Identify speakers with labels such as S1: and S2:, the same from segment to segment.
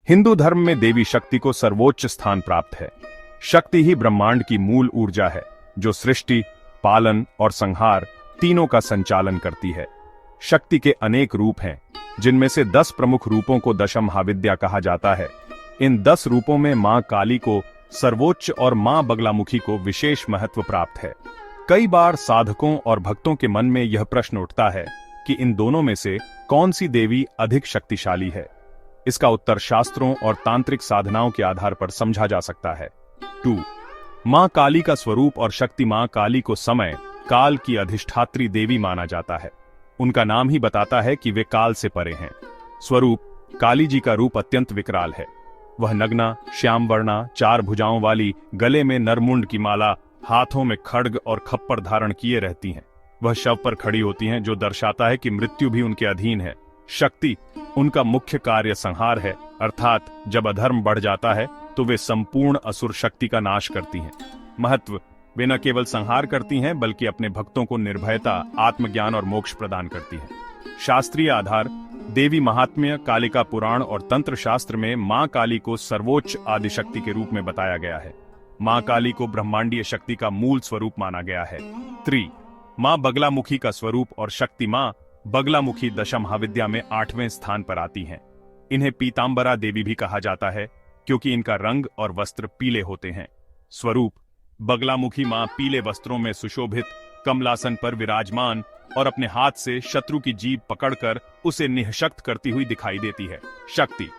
S1: हिंदू धर्म में देवी शक्ति को सर्वोच्च स्थान प्राप्त है। शक्ति ही ब्रह्मांड की मूल ऊर्जा है, जो सृष्टि, पालन और संहार तीनों का संचालन करती है। शक्ति के अनेक रूप हैं, जिनमें से 10 प्रमुख रूपों को दशम महाविद्या कहा जाता है। इन 10 रूपों में मां काली को सर्वोच्च और मां बगलामुखी को विशेष महत्व प्राप्त है। कई बार साधकों और भक्तों के मन में यह प्रश्न उठता है कि इन दोनों में से कौन सी देवी अधिक शक्तिशाली है। इसका उत्तर शास्त्रों और तांत्रिक साधनाओं के आधार पर समझा जा सकता है। 2. मां काली का स्वरूप और शक्ति। मां काली को समय काल की अधिष्ठात्री देवी माना जाता है। उनका नाम ही बताता है कि वे काल से परे हैं। स्वरूप: काली जी का रूप अत्यंत विकराल है। वह नग्ना, श्याम वर्णा, 4 भुजाओं वाली, गले में नरमुंड की माला, हाथों में खड्ग और खप्पर धारण किए रहती हैं। वह शव पर खड़ी होती हैं, जो दर्शाता है कि मृत्यु भी उनके अधीन है। शक्ति: उनका मुख्य कार्य संहार है, अर्थात जब अधर्म बढ़ जाता है तो वे संपूर्ण असुर शक्ति का नाश करती हैं। महत्व: वे न केवल संहार करती हैं, बल्कि अपने भक्तों को निर्भयता, आत्मज्ञान और मोक्ष प्रदान करती हैं। शास्त्रीय आधार: देवी महात्म्य, कालिका पुराण और तंत्र शास्त्र में मां काली को सर्वोच्च आदिशक्ति के रूप में बताया गया है। मां काली को ब्रह्मांडीय शक्ति का मूल स्वरूप माना गया है। 3. मां बगलामुखी का स्वरूप और शक्ति। मां बगलामुखी दशम महाविद्या में 8वें स्थान पर आती हैं। इन्हें पीतांबरा देवी भी कहा जाता है, क्योंकि इनका रंग और वस्त्र पीले होते हैं। स्वरूप: बगलामुखी मां पीले वस्त्रों में सुशोभित, कमलासन पर विराजमान और अपने हाथ से शत्रु की जीभ पकड़कर उसे निःशक्त करती हुई दिखाई देती है। शक्ति: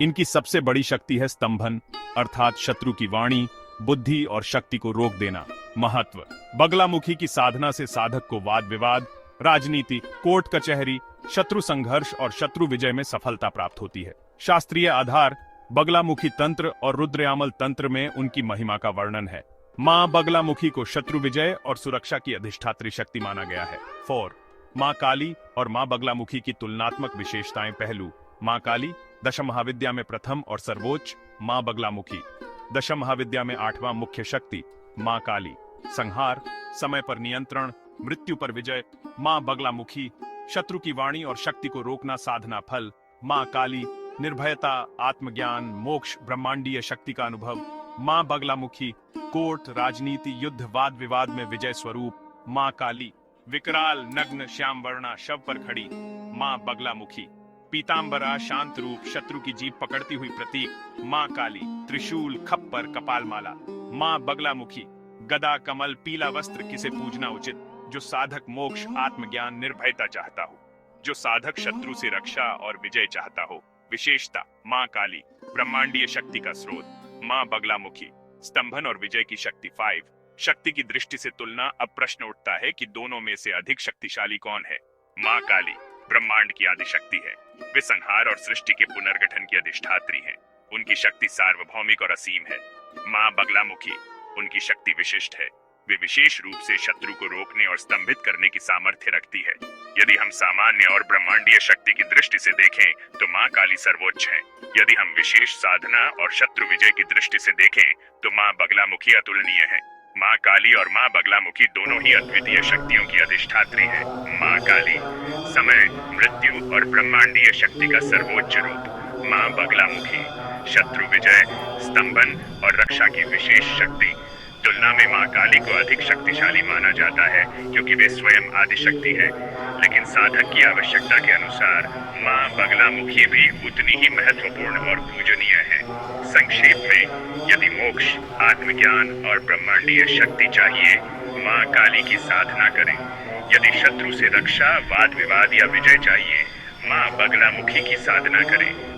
S1: इनकी सबसे बड़ी शक्ति है स्तंभन, अर्थात शत्रु की वाणी, बुद्धि और शक्ति को रोक देना। महत्व: बगलामुखी की साधना से साधक को वाद विवाद, राजनीति, कोर्ट कचहरी, शत्रु संघर्ष और शत्रु विजय में सफलता प्राप्त होती है। शास्त्रीय आधार: बगलामुखी तंत्र और रुद्रयामल तंत्र में उनकी महिमा का वर्णन है। मां बगलामुखी को शत्रु विजय और सुरक्षा की अधिष्ठात्री शक्ति माना गया है। 4. मां काली और मां बगलामुखी की तुलनात्मक विशेषताएं। पहलू: मां काली दशम महाविद्या में प्रथम और सर्वोच्च, मां बगलामुखी दशम महाविद्या में 8वां मुख्य शक्ति। मां काली संहार, समय पर नियंत्रण, मृत्यु पर विजय। मां बगलामुखी शत्रु की वाणी और शक्ति को रोकना, साधना फल। मां काली निर्भयता, आत्मज्ञान, मोक्ष, ब्रह्मांडीय शक्ति का अनुभव। मां बगलामुखी कोर्ट, राजनीति, युद्ध, वाद विवाद में विजय स्वरूप। मां काली विकराल, नग्न, श्याम वर्णा, शव पर खड़ी। मां बगलामुखी पीतांबरा शांत रूप, शत्रु की जीभ पकड़ती हुई प्रतीक। मां काली त्रिशूल, खप्पर, कपालमाला। मां बगलामुखी गदा, कमल, पीला वस्त्र। किसे पूजना उचित? जो साधक मोक्ष, आत्मज्ञान, निर्भयता चाहता हो, जो साधक शत्रु से रक्षा और विजय चाहता हो। विशेषता: मां काली ब्रह्मांडीय शक्ति का स्रोत। मां बगलामुखी स्तंभन और विजय की शक्ति। 5. शक्ति की दृष्टि से तुलना। अब प्रश्न उठता है कि दोनों में से अधिक शक्तिशाली कौन है? मां काली ब्रह्मांड की आदिशक्ति है। वे संहार और सृष्टि के पुनर्गठन की अधिष्ठात्री हैं। उनकी शक्ति सार्वभौमिक और असीम है। मां बगलामुखी उनकी शक्ति विशिष्ट है। वे विशेष रूप से शत्रु को रोकने और स्तंभित करने की सामर्थ्य रखती है। यदि हम सामान्य और ब्रह्मांडीय शक्ति की दृष्टि से देखें तो मां काली सर्वोच्च है। यदि हम विशेष साधना और शत्रु विजय की दृष्टि से देखें तो मां बगलामुखी अतुलनीय है। मां काली और मां बगलामुखी दोनों ही अद्वितीय शक्तियों की अधिष्ठात्री हैं। मां काली समय, मृत्यु और ब्रह्मांडीय शक्ति का सर्वोच्च रूप। मां बगलामुखी शत्रु विजय, स्तंभन और रक्षा की विशेष शक्ति। तुलना में मां काली को अधिक शक्तिशाली माना जाता है, क्योंकि वे स्वयं आदिशक्ति है। लेकिन साधक की आवश्यकता के अनुसार मां बगलामुखी भी उतनी ही महत्वपूर्ण और पूजनीय है। संक्षेप में, यदि मोक्ष, आत्मज्ञान और ब्रह्मांडीय शक्ति चाहिए, मां काली की साधना करें। यदि शत्रु से रक्षा, वाद विवाद या विजय चाहिए, मां बगलामुखी की साधना करें।